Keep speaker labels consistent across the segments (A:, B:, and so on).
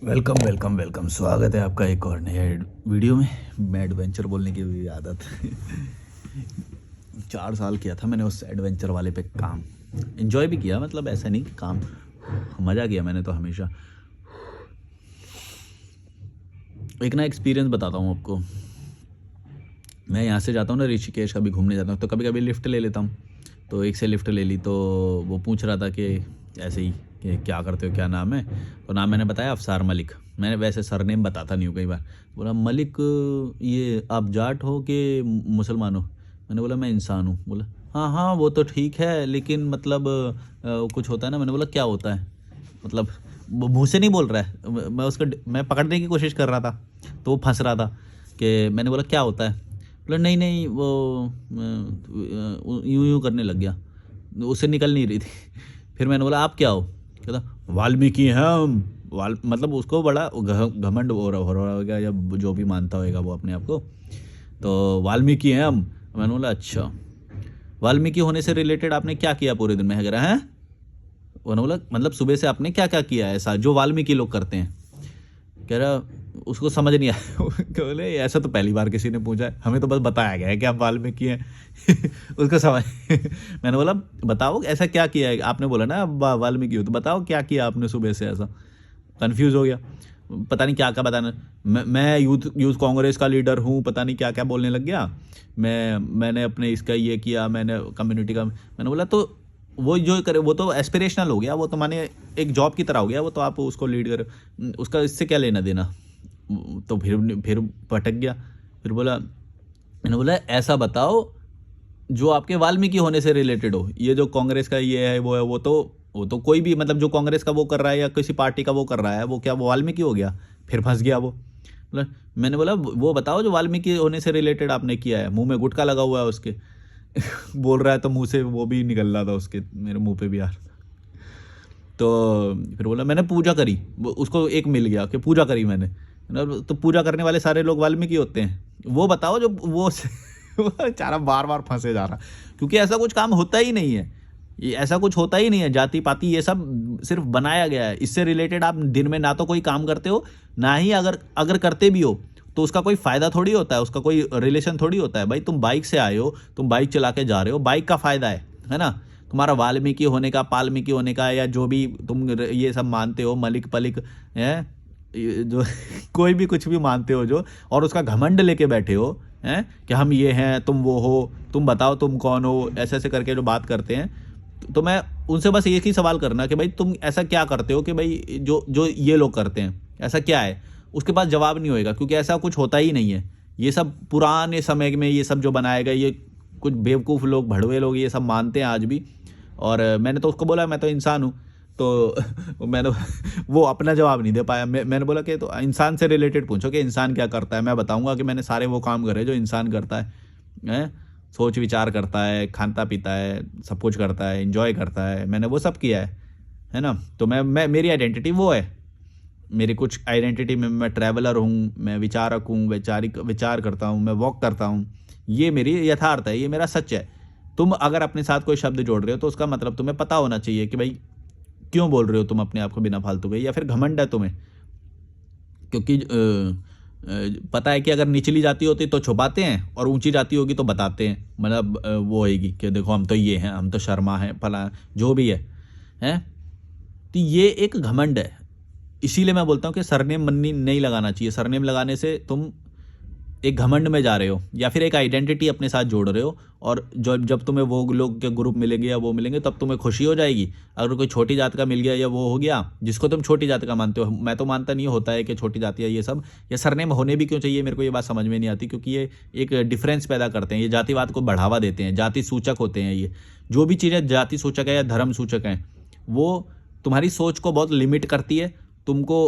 A: Welcome welcome welcome. स्वागत है आपका एक और नए वीडियो में। मैं एडवेंचर बोलने की भी आदत 4 साल किया था मैंने उस एडवेंचर वाले पे काम। एंजॉय भी किया, मतलब ऐसा नहीं कि काम, मज़ा किया मैंने तो हमेशा। एक ना एक्सपीरियंस बताता हूँ आपको। मैं यहाँ से जाता हूँ ना ऋषिकेश, कभी घूमने जाता हूँ तो कभी कभी लिफ्ट ले लेता हूँ। तो एक से लिफ्ट ले ली तो वो पूछ रहा था कि ऐसे ही कि क्या करते हो, क्या नाम है। तो नाम मैंने बताया अफसार मलिक। मैंने वैसे सरनेम बताता नहीं हूँ कई बार। बोला मलिक, ये आप जाट हो कि मुसलमान हो। मैंने बोला मैं इंसान हूँ। बोला हाँ हाँ वो तो ठीक है, लेकिन मतलब कुछ होता है ना। मैंने बोला क्या होता है, मतलब वो मुँह से नहीं बोल रहा है। मैं पकड़ने की कोशिश कर रहा था तो वो फंस रहा था कि मैंने बोला क्या होता है। बोला नहीं नहीं वो यूं यूं करने लग गया, उससे निकल नहीं रही थी। फिर मैंने बोला आप क्या हो। कहता वाल्मीकि हैं हम। मतलब उसको बड़ा घमंड हो रहा होगा, या जो भी मानता होगा वो अपने आप को। तो वाल्मीकि हैं हम। मैंने बोला अच्छा, वाल्मीकि होने से रिलेटेड आपने क्या किया पूरे दिन में। कह रहा है उन्होंने बोला मतलब सुबह से आपने क्या क्या किया ऐसा जो वाल्मीकि लोग करते हैं। कह रहा उसको समझ नहीं आया। बोले ऐसा तो पहली बार किसी ने पूछा है, हमें तो बस बताया गया है कि आप वाल्मीकि हैं। उसको समझ मैंने बोला बताओ ऐसा क्या किया है। आपने बोला ना आप वाल्मीकि हो, तो बताओ क्या किया आपने सुबह से ऐसा। कंफ्यूज हो गया, पता नहीं क्या क्या बताना। मैं यूथ यूथ कांग्रेस का लीडर हूँ, पता नहीं क्या क्या बोलने लग गया। मैंने अपने इसका ये किया, मैंने कम्युनिटी का। मैंने बोला तो वो जो करे वो तो एस्पिरेशनल हो गया, वो तो माने एक जॉब की तरह हो गया, वो तो आप उसको लीड करो, उसका इससे क्या लेना देना। तो फिर भटक गया। फिर बोला, मैंने बोला ऐसा बताओ जो आपके वाल्मीकि होने से रिलेटेड हो। ये जो कांग्रेस का ये है वो है, वो तो कोई भी मतलब जो कांग्रेस का वो कर रहा है या किसी पार्टी का वो कर रहा है, वो क्या वो वाल्मीकि हो गया। फिर फंस गया वो। मतलब मैंने बोला वो बताओ जो वाल्मीकि होने से रिलेटेड आपने किया है। मुंह में गुटखा लगा हुआ है उसके। बोल रहा है तो मुंह से वो भी निकल रहा था उसके, मेरे मुंह पे भी यार। तो फिर बोला मैंने पूजा करी। उसको एक मिल गया कि पूजा करी मैंने। तो पूजा करने वाले सारे लोग वाल्मीकि होते हैं। वो बताओ जो वो वो बेचारा बार बार फंसे जा रहा, क्योंकि ऐसा कुछ काम होता ही नहीं है। ये ऐसा कुछ होता ही नहीं है, जाति पाति ये सब सिर्फ बनाया गया है। इससे रिलेटेड आप दिन में ना तो कोई काम करते हो, ना ही अगर अगर करते भी हो तो उसका कोई फायदा थोड़ी होता है, उसका कोई रिलेशन थोड़ी होता है। भाई तुम बाइक से आए हो, तुम बाइक चला के जा रहे हो, बाइक का फायदा है ना। तुम्हारा वाल्मीकि होने का, पाल्मीकि होने का, या जो भी तुम ये सब मानते हो, मलिक पलिक है जो कोई भी कुछ भी मानते हो जो, और उसका घमंड लेके बैठे हो हैं कि हम ये हैं तुम वो हो, तुम बताओ तुम कौन हो, ऐसे ऐसे करके जो बात करते हैं। तो मैं उनसे बस एक ही सवाल करना कि भाई तुम ऐसा क्या करते हो कि भाई जो जो ये लोग करते हैं ऐसा क्या है। उसके पास जवाब नहीं होएगा, क्योंकि ऐसा कुछ होता ही नहीं है। ये सब पुराने समय में ये सब जो बनाया गया, ये कुछ बेवकूफ़ लोग, भड़वे लोग ये सब मानते हैं आज भी। और मैंने तो उसको बोला मैं तो इंसान हूँ। तो मैंने वो अपना जवाब नहीं दे पाया। मैंने बोला कि तो इंसान से रिलेटेड पूछो कि इंसान क्या करता है, मैं बताऊंगा कि मैंने सारे वो काम करे जो इंसान करता है। सोच विचार करता है, खाता पीता है, सब कुछ करता है, इंजॉय करता है, मैंने वो सब किया है ना। तो मैं मेरी आइडेंटिटी वो है। मेरी कुछ आइडेंटिटी में मैं ट्रैवलर हूँ, मैं विचारक हूँ, विचार करता हूँ, मैं वॉक करता हूँ। ये मेरी यथार्थ है, ये मेरा सच है। तुम अगर अपने साथ कोई शब्द जोड़ रहे हो तो उसका मतलब तुम्हें पता होना चाहिए कि भाई क्यों बोल रहे हो तुम अपने आप को बिना फालतू के, या फिर घमंड है तुम्हें। क्योंकि पता है कि अगर निचली जाति होती तो छुपाते हैं, और ऊंची जाति होगी तो बताते हैं। मतलब वो होएगी कि देखो हम तो ये हैं, हम तो शर्मा हैं, फला जो भी है। तो ये एक घमंड है। इसीलिए मैं बोलता हूँ कि सरनेम मन्नी नहीं लगाना चाहिए। सरनेम लगाने से तुम एक घमंड में जा रहे हो, या फिर एक आइडेंटिटी अपने साथ जोड़ रहे हो। और जब तुम्हें वो लोग के ग्रुप मिलेंगे या वो मिलेंगे तब तुम्हें खुशी हो जाएगी। अगर कोई छोटी जात का मिल गया या वो हो गया जिसको तुम छोटी जात का मानते हो, मैं तो मानता नहीं होता है कि छोटी जाति है ये सब। या सरनेम होने भी क्यों चाहिए, मेरे को ये बात समझ में नहीं आती, क्योंकि ये एक डिफरेंस पैदा करते हैं, ये जातिवाद को बढ़ावा देते हैं, जाति सूचक होते हैं ये। जो भी चीज़ें जाति सूचक है या धर्म सूचक हैं, वो तुम्हारी सोच को बहुत लिमिट करती है, तुमको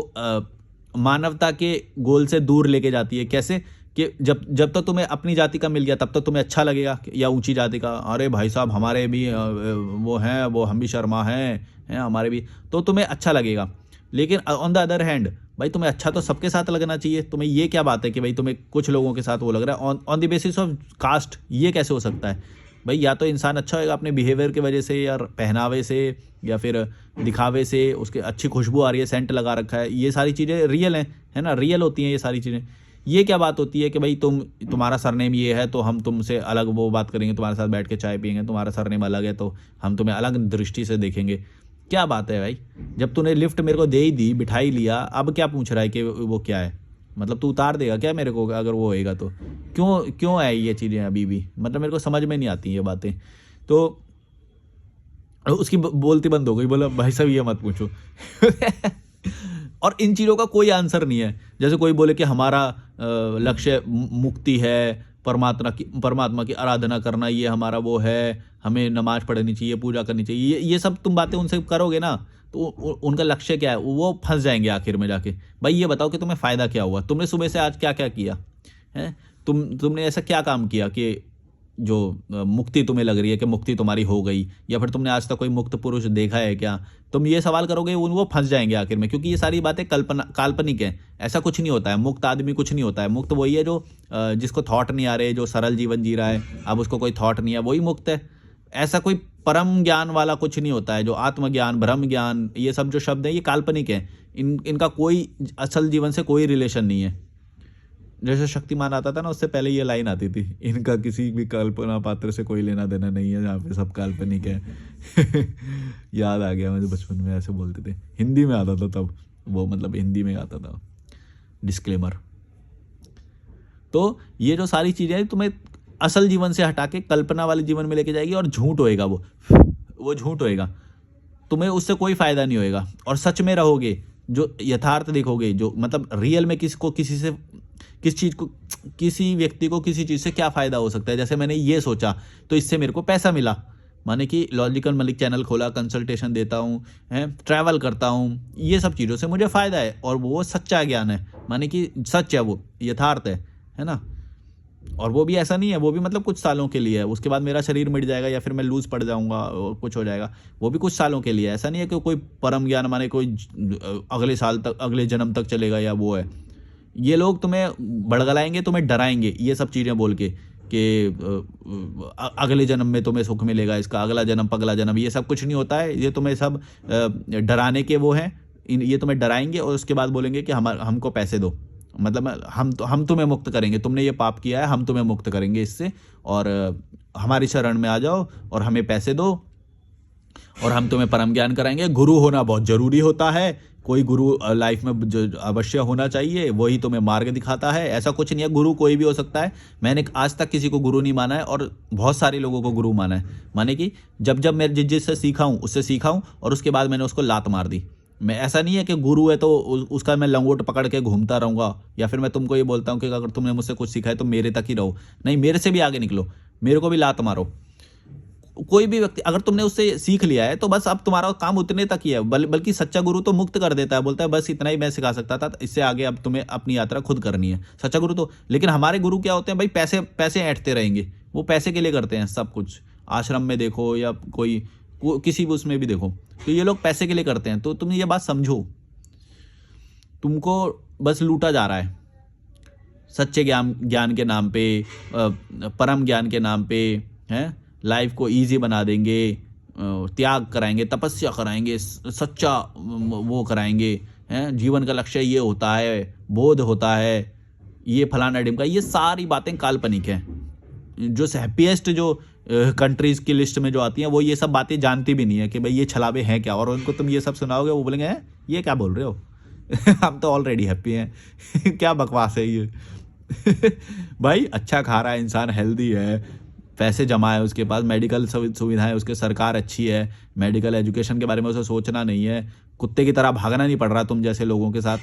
A: मानवता के गोल से दूर लेके जाती है। कैसे कि जब तक तुम्हें अपनी जाति का मिल गया तब तक तुम्हें अच्छा लगेगा, या ऊंची जाति का, अरे भाई साहब हमारे भी वो हैं, वो हम भी शर्मा हैं हमारे भी, तो तुम्हें अच्छा लगेगा। लेकिन ऑन द अदर हैंड भाई तुम्हें अच्छा तो सबके साथ लगना चाहिए। तुम्हें ये क्या बात है कि भाई तुम्हें कुछ लोगों के साथ वो लग रहा है on the basis of caste, ये कैसे हो सकता है। भाई या तो इंसान अच्छा होएगा अपने बिहेवियर की वजह से, या पहनावे से, या फिर दिखावे से, उसके अच्छी खुशबू आ रही है, सेंट लगा रखा है, ये सारी चीज़ें रियल हैं, है ना, रियल होती हैं ये सारी चीज़ें। ये क्या बात होती है कि भाई तुम्हारा सरनेम ये है तो हम तुमसे अलग वो बात करेंगे, तुम्हारे साथ बैठ के चाय पियेंगे, तुम्हारा सरनेम अलग है तो हम तुम्हें अलग दृष्टि से देखेंगे। क्या बात है भाई? जब तूने लिफ्ट मेरे को दे ही दी, बिठा ही लिया, अब क्या पूछ रहा है कि वो क्या है? मतलब तू उतार देगा क्या मेरे को अगर वो होएगा तो? क्यों क्यों है ये चीज़ें अभी भी? मतलब मेरे को समझ में नहीं आती ये बातें। तो उसकी बोलती बंद हो गई, बोला भाई साहब ये मत पूछो। और इन चीज़ों का कोई आंसर नहीं है। जैसे कोई बोले कि हमारा लक्ष्य मुक्ति है, परमात्मा की आराधना करना, ये हमारा वो है, हमें नमाज पढ़नी चाहिए, पूजा करनी चाहिए, ये सब तुम बातें उनसे करोगे ना तो उनका लक्ष्य क्या है, वो फंस जाएंगे आखिर में जाके। भाई ये बताओ कि तुम्हें फ़ायदा क्या हुआ? तुमने सुबह से आज क्या क्या किया है? तुमने ऐसा क्या काम किया कि जो मुक्ति तुम्हें लग रही है कि मुक्ति तुम्हारी हो गई? या फिर तुमने आज तक कोई मुक्त पुरुष देखा है क्या? तुम ये सवाल करोगे, वो फंस जाएंगे आखिर में, क्योंकि ये सारी बातें काल्पनिक हैं। ऐसा कुछ नहीं होता है। मुक्त आदमी कुछ नहीं होता है। मुक्त वही है जो जिसको थॉट नहीं आ रहे, जो सरल जीवन जी रहा है, अब उसको कोई थॉट नहीं है, वही मुक्त है। ऐसा कोई परम ज्ञान वाला कुछ नहीं होता है। जो आत्मज्ञान, ब्रह्म ज्ञान, ये सब जो शब्द हैं ये काल्पनिक हैं। इनका कोई असल जीवन से कोई रिलेशन नहीं है। जैसे शक्तिमान आता था ना, उससे पहले ये लाइन आती थी, इनका किसी भी कल्पना पात्र से कोई लेना देना नहीं है, जहाँ पे सब काल्पनिक है। याद आ गया मुझे, बचपन में ऐसे बोलते थे, हिंदी में आता था तब वो, मतलब हिंदी में आता था डिस्क्लेमर। तो ये जो सारी चीज़ें तुम्हें असल जीवन से हटा के कल्पना वाले जीवन में लेके जाएगी, और झूठ होएगा वो झूठ होएगा। तुम्हें उससे कोई फ़ायदा नहीं होएगा, और सच में रहोगे, जो यथार्थ देखोगे, जो मतलब रियल में किसी व्यक्ति को किसी चीज़ से क्या फ़ायदा हो सकता है। जैसे मैंने ये सोचा तो इससे मेरे को पैसा मिला, माने कि लॉजिकल मलिक चैनल खोला, कंसल्टेशन देता हूँ, हैं, ट्रैवल करता हूँ, ये सब चीज़ों से मुझे फ़ायदा है, और वो सच्चा ज्ञान है, माने कि सच है, वो यथार्थ है ना। और वो भी ऐसा नहीं है, वो भी मतलब कुछ सालों के लिए है, उसके बाद मेरा शरीर मिट जाएगा या फिर मैं लूज़ पड़ जाऊंगा और कुछ हो जाएगा, वो भी कुछ सालों के लिए है। ऐसा नहीं है कि कोई परम ज्ञान माने कोई अगले साल तक, अगले जन्म तक चलेगा या वो है। ये लोग तुम्हें बड़गलाएंगे, तुम्हें डराएंगे ये सब चीज़ें बोल के कि अगले जन्म में तुम्हें सुख मिलेगा, इसका अगला जन्म, पगला जन्म, ये सब कुछ नहीं होता है। ये तुम्हें सब डराने के वो हैं। ये तुम्हें डराएंगे और उसके बाद बोलेंगे कि हमको पैसे दो, मतलब हम तुम्हें मुक्त करेंगे, तुमने ये पाप किया है, हम तुम्हें मुक्त करेंगे इससे, और हमारी शरण में आ जाओ और हमें पैसे दो और हम तुम्हें परम ज्ञान कराएंगे। गुरु होना बहुत ज़रूरी होता है, कोई गुरु लाइफ में जो अवश्य होना चाहिए, वही तुम्हें मार्ग दिखाता है। ऐसा कुछ नहीं है, गुरु कोई भी हो सकता है। मैंने आज तक किसी को गुरु नहीं माना है, और बहुत सारे लोगों को गुरु माना है। माने कि जब मैं जिससे सीखा हूँ उससे सीखा हूँ, और उसके बाद मैंने उसको लात मार दी। मैं ऐसा नहीं है कि गुरु है तो उसका मैं लंगोट पकड़ के घूमता रहूँगा, या फिर मैं तुमको ये बोलता हूँ कि अगर तुमने मुझसे कुछ सीखा है तो मेरे तक ही रहो। नहीं, मेरे से भी आगे निकलो, मेरे को भी लात मारो। कोई भी व्यक्ति, अगर तुमने उससे सीख लिया है तो बस अब तुम्हारा काम उतने तक ही है। बल्कि सच्चा गुरु तो मुक्त कर देता है, बोलता है बस इतना ही मैं सिखा सकता था, इससे आगे अब तुम्हें अपनी यात्रा खुद करनी है, सच्चा गुरु तो। लेकिन हमारे गुरु क्या होते हैं भाई? पैसे पैसे ऐंठते रहेंगे, वो पैसे के लिए करते हैं सब कुछ। आश्रम में देखो या किसी भी उसमें भी देखो, तो ये लोग पैसे के लिए करते हैं। तो तुम ये बात समझो, तुमको बस लूटा जा रहा है सच्चे ज्ञान के नाम पे, परम ज्ञान के नाम पे, हैं। लाइफ को इजी बना देंगे, त्याग कराएंगे, तपस्या कराएंगे, सच्चा वो कराएंगे, हैं। जीवन का लक्ष्य ये होता है, बोध होता है, ये फलाना ढिमका, ये सारी बातें काल्पनिक हैं। जो हैप्पीएस्ट जो कंट्रीज़ की लिस्ट में जो आती हैं, वो ये सब बातें जानती भी नहीं है कि भाई ये छलावे हैं क्या। और उनको तुम ये सब सुनाओगे, वो बोलेंगे हैं ये क्या बोल रहे हो। हम तो ऑलरेडी हैप्पी हैं। क्या बकवास है ये। भाई अच्छा खा रहा है इंसान, हेल्दी है, पैसे जमा है उसके पास, मेडिकल सुविधाएं उसके, सरकार अच्छी है, मेडिकल एजुकेशन के बारे में उसे सोचना नहीं है, कुत्ते की तरह भागना नहीं पड़ रहा तुम जैसे लोगों के साथ,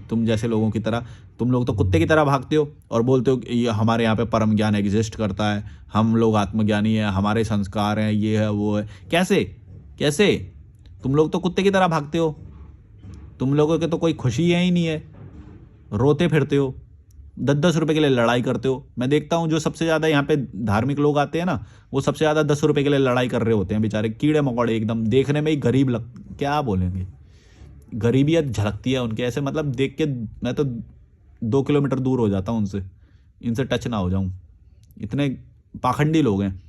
A: तुम जैसे लोगों की तरह। तुम लोग तो कुत्ते की तरह भागते हो और बोलते हो कि ये हमारे यहाँ पे परम ज्ञान एग्जिस्ट करता है, हम लोग आत्मज्ञानी हैं, हमारे संस्कार हैं, ये है वो है। कैसे कैसे? तुम लोग तो कुत्ते की तरह भागते हो, तुम लोगों के तो कोई खुशी है ही नहीं है, रोते फिरते हो, 10-10 रुपए के लिए लड़ाई करते हो। मैं देखता हूँ जो सबसे ज़्यादा यहाँ पे धार्मिक लोग आते हैं ना, वो सबसे ज़्यादा 10 रुपए के लिए लड़ाई कर रहे होते हैं, बेचारे कीड़े मकोड़े एकदम, देखने में ही गरीब क्या बोलेंगे, गरीबियत झलकती है उनके। ऐसे मतलब देख के मैं तो 2 किलोमीटर दूर हो जाता हूँ उनसे, इनसे टच ना हो जाऊँ, इतने पाखंडी लोग हैं।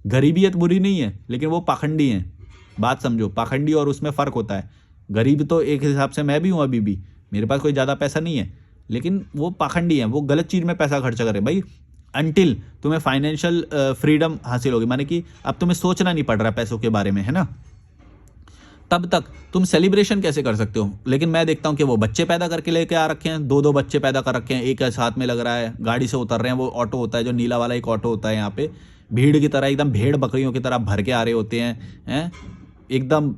A: गरीबियत बुरी नहीं है, लेकिन वो पाखंडी हैं। बात समझो, पाखंडी और उसमें फ़र्क होता है। गरीब तो एक हिसाब से मैं भी हूँ अभी भी, मेरे पास कोई ज़्यादा पैसा नहीं है, लेकिन वो पाखंडी हैं, वो गलत चीज़ में पैसा खर्चा करें भाई। अंटिल तुम्हें फाइनेंशियल फ्रीडम हासिल होगी, माने कि अब तुम्हें सोचना नहीं पड़ रहा पैसों के बारे में, है ना, तब तक तुम सेलिब्रेशन कैसे कर सकते हो। लेकिन मैं देखता हूँ कि वो बच्चे पैदा करके लेके आ रखे हैं, 2-2 बच्चे पैदा कर रखे हैं, एक साथ में लग रहा है, गाड़ी से उतर रहे हैं, वो ऑटो होता है जो नीला वाला, एक ऑटो होता है यहाँ पे, भीड़ की तरह एकदम भेड़ बकरियों की तरह भर के आ रहे होते हैं, एकदम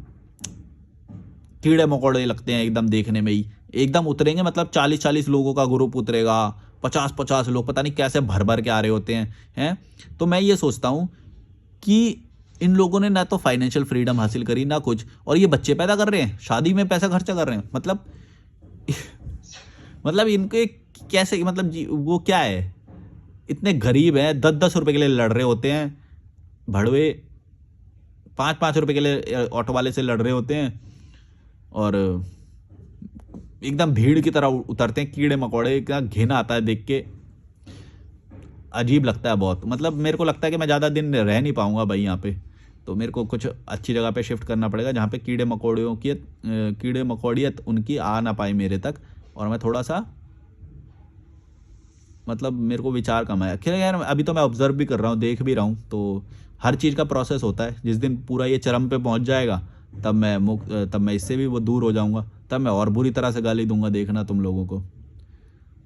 A: कीड़े मकोड़े लगते हैं एकदम देखने में ही। एकदम उतरेंगे मतलब 40-40 लोगों का ग्रुप उतरेगा, 50-50 लोग पता नहीं कैसे भर भर के आ रहे होते हैं। तो मैं ये सोचता हूँ कि इन लोगों ने ना तो फाइनेंशियल फ्रीडम हासिल करी ना कुछ, और ये बच्चे पैदा कर रहे हैं, शादी में पैसा खर्चा कर रहे हैं, मतलब मतलब इनके कैसे, मतलब वो क्या है, इतने गरीब हैं, 10-10 रुपए के लिए लड़ रहे होते हैं, भड़वे 5-5 रुपए के लिए ऑटो वाले से लड़ रहे होते हैं, और एकदम भीड़ की तरह उतरते हैं, कीड़े मकोड़े का घिन आता है देख के, अजीब लगता है बहुत। मतलब मेरे को लगता है कि मैं ज़्यादा दिन रह नहीं पाऊंगा भाई यहाँ पे, तो मेरे को कुछ अच्छी जगह पे शिफ्ट करना पड़ेगा जहाँ पे कीड़े मकोड़ियत उनकी आ ना पाए मेरे तक, और मैं थोड़ा सा, मतलब मेरे को विचार कम है। खैर यार, अभी तो मैं ऑब्जर्व भी कर रहा हूँ, देख भी रहा हूँ, तो हर चीज़ का प्रोसेस होता है। जिस दिन पूरा ये चरम पे पहुँच जाएगा तब मैं इससे भी वो दूर हो जाऊँगा, तब मैं और बुरी तरह से गाली दूंगा, देखना तुम लोगों को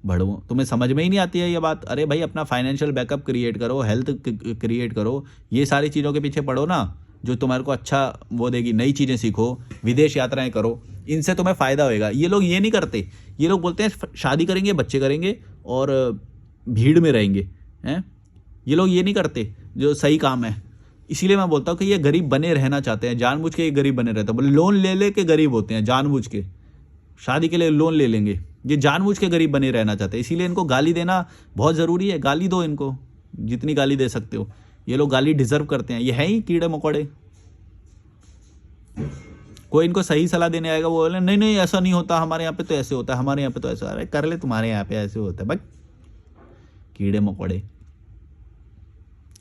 A: भड़वो। तुम्हें समझ में ही नहीं आती है ये बात। अरे भाई, अपना फाइनेंशियल बैकअप क्रिएट करो, हेल्थ क्रिएट करो, ये सारी चीज़ों के पीछे पड़ो ना, जो तुम्हारे को अच्छा वो देगी। नई चीज़ें सीखो, विदेश यात्राएं करो, इनसे तुम्हें फ़ायदा होएगा। ये लोग ये नहीं करते, ये लोग बोलते हैं शादी करेंगे, बच्चे करेंगे और भीड़ में रहेंगे, हैं। ये लोग ये नहीं करते जो सही काम है। इसीलिए मैं बोलता हूँ कि ये गरीब बने रहना चाहते हैं, जानबूझ के ये गरीब बने रहते हैं। बोले लोन ले ले के गरीब होते हैं, जानबूझ के शादी के लिए लोन ले लेंगे, ये जानबूझ के गरीब बने रहना चाहते हैं। इसीलिए इनको गाली देना बहुत ज़रूरी है। गाली दो इनको, जितनी गाली दे सकते हो। ये लोग गाली डिजर्व करते हैं, ये है ही कीड़े मकोड़े। कोई इनको सही सलाह देने आएगा, वो बोले नहीं नहीं ऐसा नहीं होता, हमारे यहाँ पे तो ऐसे होता है, हमारे यहाँ पे तो ऐसा। अरे कर ले, तुम्हारे यहाँ पे ऐसे होता है भाई, कीड़े मकोड़े।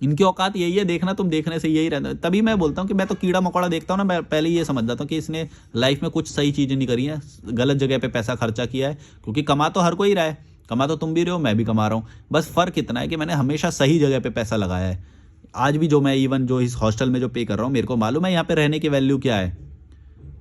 A: इनकी औकात यही है, देखना तुम देखने से यही रहता है। तभी मैं बोलता हूँ कि मैं तो कीड़ा मकोड़ा देखता हूँ ना, मैं पहले ये समझ जाता हूँ कि इसने लाइफ में कुछ सही चीज़ें नहीं करी हैं, गलत जगह पे पैसा खर्चा किया है। क्योंकि कमा तो हर कोई रहा है, कमा तो तुम भी रहे हो, मैं भी कमा रहा हूँ। बस फ़र्क इतना है कि मैंने हमेशा सही जगह पर पैसा लगाया है। आज भी जो मैं इवन जो इस हॉस्टल में जो पे कर रहा हूँ, मेरे को मालूम है यहाँ पर रहने की वैल्यू क्या है।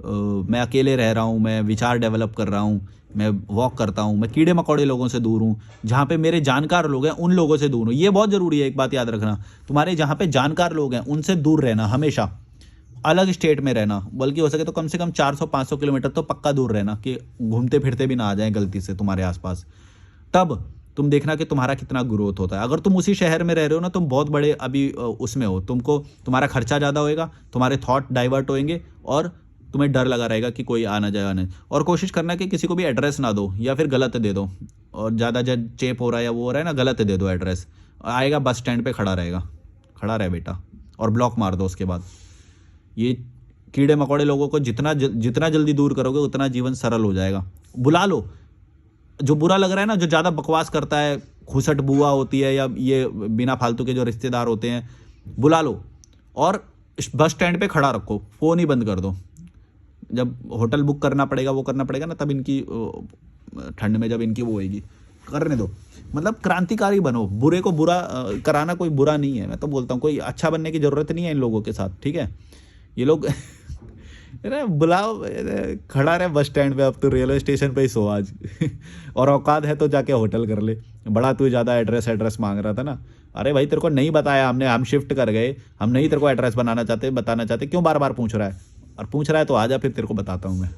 A: मैं अकेले रह रहा हूँ, मैं विचार डेवलप कर रहा हूँ, मैं वॉक करता हूँ, मैं कीड़े मकोड़े लोगों से दूर हूँ। जहाँ पे मेरे जानकार लोग हैं उन लोगों से दूर हूँ। ये बहुत ज़रूरी है, एक बात याद रखना, तुम्हारे जहाँ पे जानकार लोग हैं उनसे दूर रहना, हमेशा अलग स्टेट में रहना, बल्कि हो सके तो कम से कम 400-500 किलोमीटर तो पक्का दूर रहना, कि घूमते फिरते भी ना आ जाएं गलती से तुम्हारे आसपास। तब तुम देखना कि तुम्हारा कितना ग्रोथ होता है। अगर तुम उसी शहर में रह रहे हो ना, तुम बहुत बड़े अभी उसमें हो, तुमको तुम्हारा खर्चा ज़्यादा होएगा, तुम्हारे थॉट डाइवर्ट होएंगे, और तुम्हें डर लगा रहेगा कि कोई आना जाएगा नहीं। और कोशिश करना कि किसी को भी एड्रेस ना दो, या फिर गलत दे दो, और ज़्यादा जब चेप हो रहा है या वो हो रहा है ना, गलत दे दो एड्रेस। आएगा बस स्टैंड पे खड़ा रहेगा, खड़ा रहे बेटा, और ब्लॉक मार दो उसके बाद। ये कीड़े मकोड़े लोगों को जितना जल्दी दूर करोगे उतना जीवन सरल हो जाएगा। बुला लो जो बुरा लग रहा है ना, जो ज़्यादा बकवास करता है, खुसट बुआ होती है, या ये बिना फालतू के जो रिश्तेदार होते हैं, बुला लो और बस स्टैंड पे खड़ा रखो, फ़ोन ही बंद कर दो। जब होटल बुक करना पड़ेगा, वो करना पड़ेगा ना, तब इनकी ठंड में जब इनकी वो होएगी, करने दो। मतलब क्रांतिकारी बनो, बुरे को बुरा कराना कोई बुरा नहीं है। मैं तो बोलता हूँ कोई अच्छा बनने की ज़रूरत नहीं है इन लोगों के साथ, ठीक है। ये लोग अरे बुलाओ, खड़ा रहे बस स्टैंड पे, अब तो रेलवे स्टेशन पे ही सो आज और औकात है तो जाके होटल कर ले। बड़ा तू ज़्यादा एड्रेस मांग रहा था ना, अरे भाई तेरे को नहीं बताया हमने, हम शिफ्ट कर गए, हम नहीं तेरे को एड्रेस बताना चाहते, क्यों बार बार पूछ रहा है? और पूछ रहा है तो आ जा, फिर तेरे को बताता हूँ मैं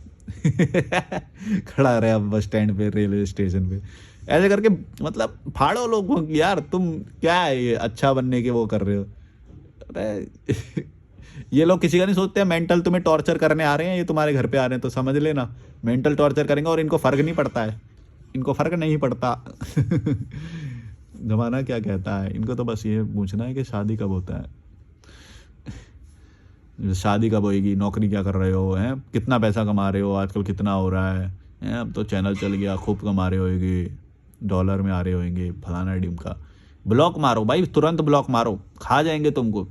A: खड़ा रहे अब बस स्टैंड पे, रेलवे स्टेशन पे, ऐसे करके। मतलब फाड़ो लोगों की यार, तुम क्या है ये अच्छा बनने के वो कर रहे हो? अरे ये लोग किसी का नहीं सोचते हैं, मेंटल तुम्हें टॉर्चर करने आ रहे हैं, ये तुम्हारे घर पे आ रहे हैं तो समझ लेना मेंटल टॉर्चर करेंगे, और इनको फ़र्क नहीं पड़ता है, इनको फ़र्क नहीं पड़ता ज़माना क्या कहता है, इनको तो बस ये पूछना है कि शादी कब होता है, शादी कब होएगी, नौकरी क्या कर रहे हो, हैं कितना पैसा कमा रहे हो, आजकल कितना हो रहा है, अब तो चैनल चल गया, खूब कमा रहे होएंगे, डॉलर में आ रहे होंगे, फलाना डिम का। ब्लॉक मारो भाई, तुरंत ब्लॉक मारो, खा जाएंगे तुमको।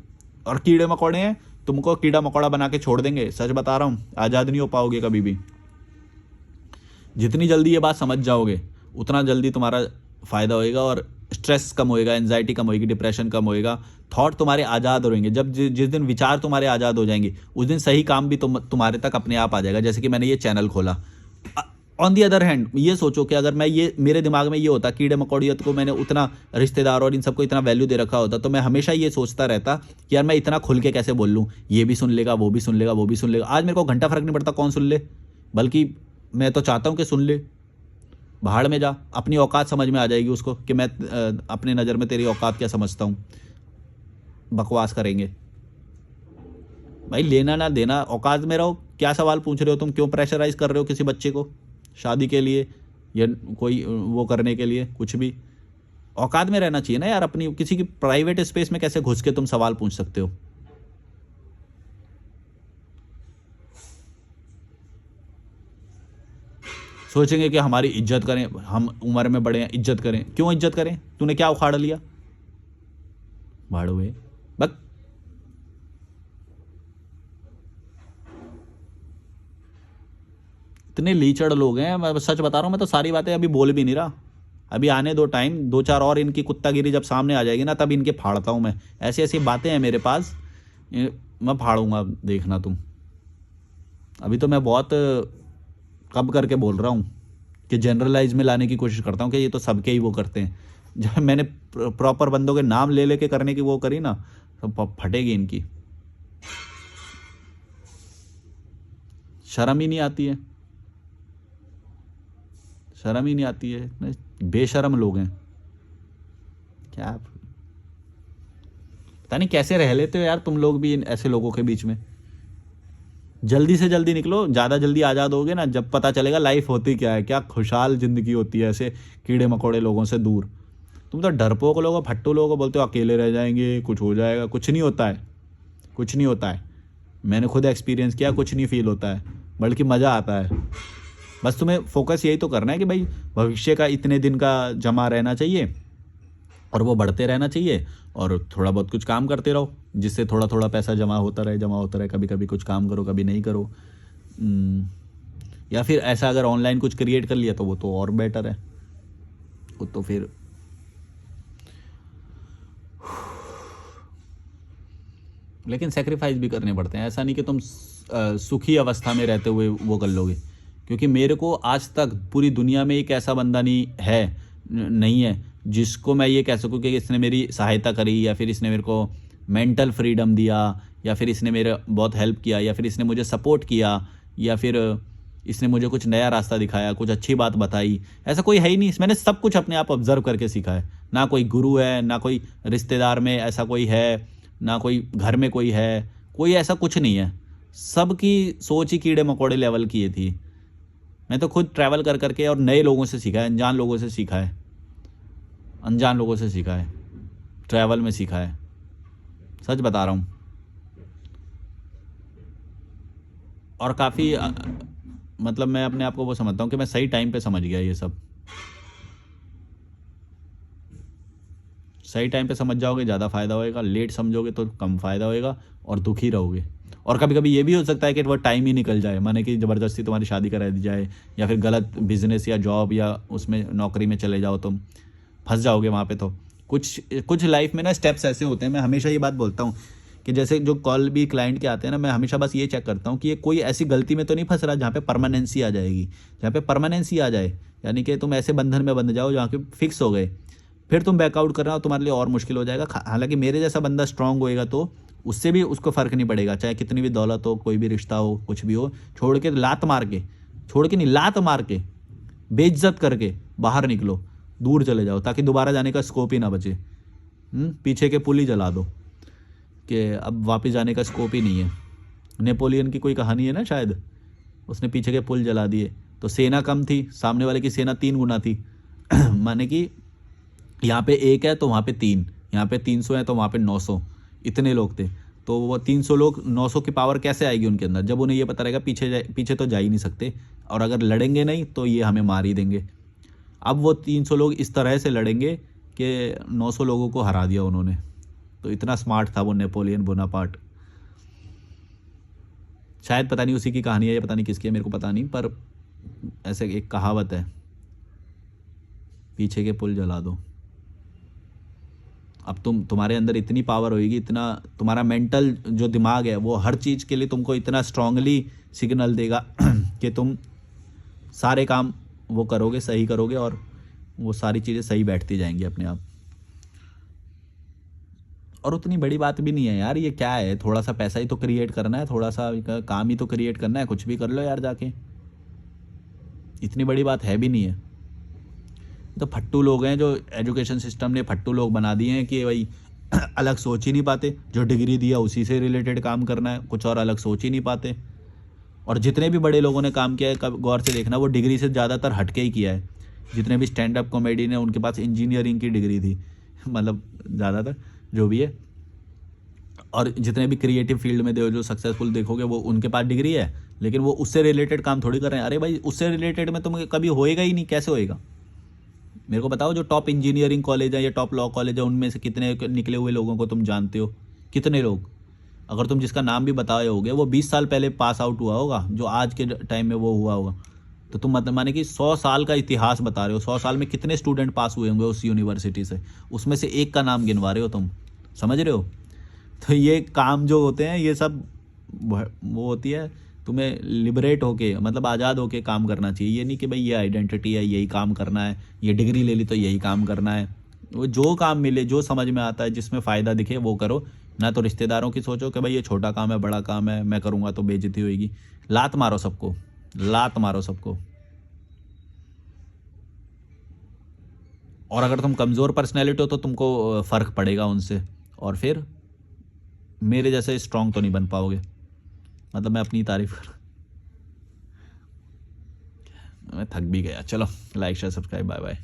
A: और कीड़े मकोड़े हैं, तुमको कीड़ा मकोड़ा बना के छोड़ देंगे। सच बता रहा हूँ, आज़ाद नहीं हो पाओगे कभी भी। जितनी जल्दी ये बात समझ जाओगे उतना जल्दी तुम्हारा फ़ायदा होएगा, और स्ट्रेस कम होएगा, एंजाइटी कम होएगी, डिप्रेशन कम होएगा, थॉट तुम्हारे आज़ाद रहेंगे। जब जिस दिन विचार तुम्हारे आज़ाद हो जाएंगे उस दिन सही काम भी तुम्हारे तक अपने आप आ जाएगा। जैसे कि मैंने ये चैनल खोला। ऑन दी अदर हैंड ये सोचो कि अगर मैं ये, मेरे दिमाग में ये होता कीड़े मकोड़ियत को मैंने उतना, रिश्तेदार और इन सबको इतना वैल्यू दे रखा होता, तो मैं हमेशा ये सोचता रहता कि यार मैं इतना खुल के कैसे बोल लूँ, ये भी सुन लेगा, वो भी सुन लेगा, वो भी सुन लेगा। आज मेरे को घंटा फर्क नहीं पड़ता कौन सुन ले, बल्कि मैं तो चाहता हूँ कि सुन ले, भाड़ में जा। अपनी औकात समझ में आ जाएगी उसको कि मैं अपनी नज़र में तेरी औकात क्या समझता हूँ। बकवास करेंगे भाई, लेना ना देना, औकात में रहो। क्या सवाल पूछ रहे हो तुम? क्यों प्रेशराइज कर रहे हो किसी बच्चे को शादी के लिए या कोई वो करने के लिए? कुछ भी औकात में रहना चाहिए ना यार। अपनी किसी की प्राइवेट स्पेस में कैसे घुस के तुम सवाल पूछ सकते हो? सोचेंगे कि हमारी इज्जत करें, हम उम्र में बड़े हैं, इज्जत करें। क्यों इज्जत करें? तूने क्या उखाड़ लिया? भाड़ हुए बस। इतने लीचड़ लोग हैं, मैं सच बता रहा हूँ। मैं तो सारी बातें अभी बोल भी नहीं रहा, अभी आने दो टाइम, 2-4 और इनकी कुत्तागिरी जब सामने आ जाएगी ना, तब इनके फाड़ता हूँ मैं। ऐसी ऐसी बातें हैं मेरे पास, मैं फाड़ूंगा, देखना तुम। अभी तो मैं बहुत कब करके बोल रहा हूँ कि जनरलाइज में लाने की कोशिश करता हूँ कि ये तो सबके ही वो करते हैं। जब मैंने प्रॉपर बंदों के नाम ले लेके करने की वो करी ना, तो फटेगी इनकी। शर्म ही नहीं आती है, शर्म ही नहीं आती है। इतने बेशर्म लोग हैं क्या, पता नहीं कैसे रह लेते हो यार तुम लोग भी ऐसे लोगों के बीच में। जल्दी से जल्दी निकलो, ज़्यादा जल्दी आज़ाद होगे ना, जब पता चलेगा लाइफ होती क्या है, क्या खुशहाल ज़िंदगी होती है ऐसे कीड़े मकोड़े लोगों से दूर। तुम तो डरपोक लोगों, फट्टू लोगों को बोलते हो अकेले रह जाएंगे, कुछ हो जाएगा। कुछ नहीं होता है, कुछ नहीं होता है। मैंने खुद एक्सपीरियंस किया, कुछ नहीं फील होता है, बल्कि मज़ा आता है। बस तुम्हें फोकस यही तो करना है कि भाई भविष्य का इतने दिन का जमा रहना चाहिए और वो बढ़ते रहना चाहिए, और थोड़ा बहुत कुछ काम करते रहो जिससे थोड़ा थोड़ा पैसा जमा होता रहे, जमा होता रहे। कभी कभी कुछ काम करो, कभी नहीं करो। या फिर ऐसा अगर ऑनलाइन कुछ क्रिएट कर लिया तो वो तो और बेटर है। वो तो फिर लेकिन सेक्रीफाइस भी करने पड़ते हैं। ऐसा नहीं कि तुम सुखी अवस्था में रहते हुए वो कर लोगे, क्योंकि मेरे को आज तक पूरी दुनिया में एक ऐसा बंदा नहीं है जिसको मैं ये कह सकूँ कि इसने मेरी सहायता करी, या फिर इसने मेरे को मेंटल फ्रीडम दिया, या फिर इसने मेरे बहुत हेल्प किया, या फिर इसने मुझे सपोर्ट किया, या फिर इसने मुझे कुछ नया रास्ता दिखाया, कुछ अच्छी बात बताई। ऐसा कोई है ही नहीं। मैंने सब कुछ अपने आप ऑब्जर्व करके सीखा है। ना कोई गुरु है, ना कोई रिश्तेदार में ऐसा कोई है, ना कोई घर में कोई है, कोई ऐसा कुछ नहीं है। सबकी सोच ही कीड़े मकोड़े लेवल की ये थी। मैं तो खुद ट्रैवल कर करके और नए लोगों से सीखा है, अनजान लोगों से सीखा है, अनजान लोगों से सीखा है, ट्रैवल में सीखा है। सच बता रहा हूँ। और काफ़ी मतलब मैं अपने आप को वो समझता हूँ कि मैं सही टाइम पे समझ गया ये सब। सही टाइम पे समझ जाओगे ज़्यादा फ़ायदा होएगा, लेट समझोगे तो कम फ़ायदा होएगा और दुखी रहोगे। और कभी कभी ये भी हो सकता है कि वो टाइम ही निकल जाए, माने कि ज़बरदस्ती तुम्हारी शादी करा दी जाए, या फिर गलत बिजनेस या जॉब या उसमें नौकरी में चले जाओ, तुम फंस जाओगे वहाँ पे। तो कुछ लाइफ में ना स्टेप्स ऐसे होते हैं। मैं हमेशा ये बात बोलता हूँ कि जैसे जो कॉल भी क्लाइंट के आते हैं ना, मैं हमेशा बस ये चेक करता हूँ कि ये कोई ऐसी गलती में तो नहीं फंस रहा जहाँ पे परमानेंसी आ जाएगी। जहाँ पे परमानेंसी आ जाए यानी कि तुम ऐसे बंधन में बंध जाओ जहाँ के फिक्स हो गए, फिर तुम बैकआउट कर रहे हो, तुम्हारे लिए और मुश्किल हो जाएगा। हालांकि मेरे जैसा बंदा स्ट्रांग होएगा तो उससे भी उसको फ़र्क नहीं पड़ेगा, चाहे कितनी भी दौलत हो, कोई भी रिश्ता हो, कुछ भी हो, छोड़ के लात मार के, छोड़ के नहीं लात मार के, बेइज्जत करके बाहर निकलो, दूर चले जाओ, ताकि दोबारा जाने का स्कोप ही ना बचे। पीछे के पुल ही जला दो कि अब वापस जाने का स्कोप ही नहीं है। नेपोलियन की कोई कहानी है ना शायद, उसने पीछे के पुल जला दिए तो सेना कम थी, सामने वाले की सेना 3 गुना थी। माने कि यहाँ पे 1 है तो वहाँ पे 3, यहाँ पे 300 है तो वहाँ पे 900, इतने लोग थे। तो वो 300 लोग 900 की पावर कैसे आएगी उनके अंदर, जब उन्हें ये पता रहेगा पीछे तो जा ही नहीं सकते, और अगर लड़ेंगे नहीं तो ये हमें मार ही देंगे। अब वो 300 लोग इस तरह से लड़ेंगे कि 900 लोगों को हरा दिया उन्होंने। तो इतना स्मार्ट था वो नेपोलियन बोनापार्ट। शायद पता नहीं उसी की कहानी है या पता नहीं किसकी है, मेरे को पता नहीं, पर ऐसे एक कहावत है, पीछे के पुल जला दो। अब तुम्हारे अंदर इतनी पावर होगी, इतना तुम्हारा मेंटल जो दिमाग है वो हर चीज़ के लिए तुमको इतना स्ट्रांगली सिग्नल देगा कि तुम सारे काम वो करोगे, सही करोगे, और वो सारी चीज़ें सही बैठती जाएंगी अपने आप। और उतनी बड़ी बात भी नहीं है यार, ये क्या है, थोड़ा सा पैसा ही तो क्रिएट करना है, थोड़ा सा काम ही तो क्रिएट करना है, कुछ भी कर लो यार जाके, इतनी बड़ी बात है भी नहीं है। तो फट्टू लोग हैं जो एजुकेशन सिस्टम ने फट्टू लोग बना दिए हैं कि भाई अलग सोच ही नहीं पाते, जो डिग्री दिया उसी से रिलेटेड काम करना है, कुछ और अलग सोच ही नहीं पाते। और जितने भी बड़े लोगों ने काम किया है, गौर से देखना, वो डिग्री से ज़्यादातर हटके ही किया है। जितने भी स्टैंड अप कॉमेडी ने, उनके पास इंजीनियरिंग की डिग्री थी मतलब ज़्यादातर जो भी है। और जितने भी क्रिएटिव फील्ड में जो सक्सेसफुल देखोगे वो उनके पास डिग्री है, लेकिन वो उससे रिलेटेड काम थोड़ी कर रहे हैं। अरे भाई उससे रिलेटेड में तुम कभी होएगा ही नहीं, कैसे होएगा? मेरे को बताओ, जो टॉप इंजीनियरिंग कॉलेज है या टॉप लॉ कॉलेज है, उनमें से कितने निकले हुए लोगों को तुम जानते हो? कितने लोग? अगर तुम जिसका नाम भी बताए होगे वो 20 साल पहले पास आउट हुआ होगा, जो आज के टाइम में वो हुआ होगा। तो तुम मतलब माने कि 100 साल का इतिहास बता रहे हो, 100 साल में कितने स्टूडेंट पास हुए होंगे उस यूनिवर्सिटी से, उसमें से एक का नाम गिनवा रहे हो तुम, समझ रहे हो? तो ये काम जो होते हैं ये सब वो होती है, तुम्हें लिबरेट होके मतलब आज़ाद होके काम करना चाहिए। ये नहीं कि भाई ये आइडेंटिटी है, यही काम करना है, ये डिग्री ले ली तो यही काम करना है। वो जो काम मिले, जो समझ में आता है, जिसमें फ़ायदा दिखे वो करो। ना तो रिश्तेदारों की सोचो कि भाई ये छोटा काम है, बड़ा काम है, मैं करूँगा तो बेइज्जती होगी। लात मारो सबको, लात मारो सबको। और अगर तुम कमज़ोर पर्सनैलिटी हो तो तुमको फ़र्क पड़ेगा उनसे, और फिर मेरे जैसे स्ट्रांग तो नहीं बन पाओगे। मतलब मैं अपनी तारीफ कर, मैं थक भी गया। चलो, like share subscribe, bye bye.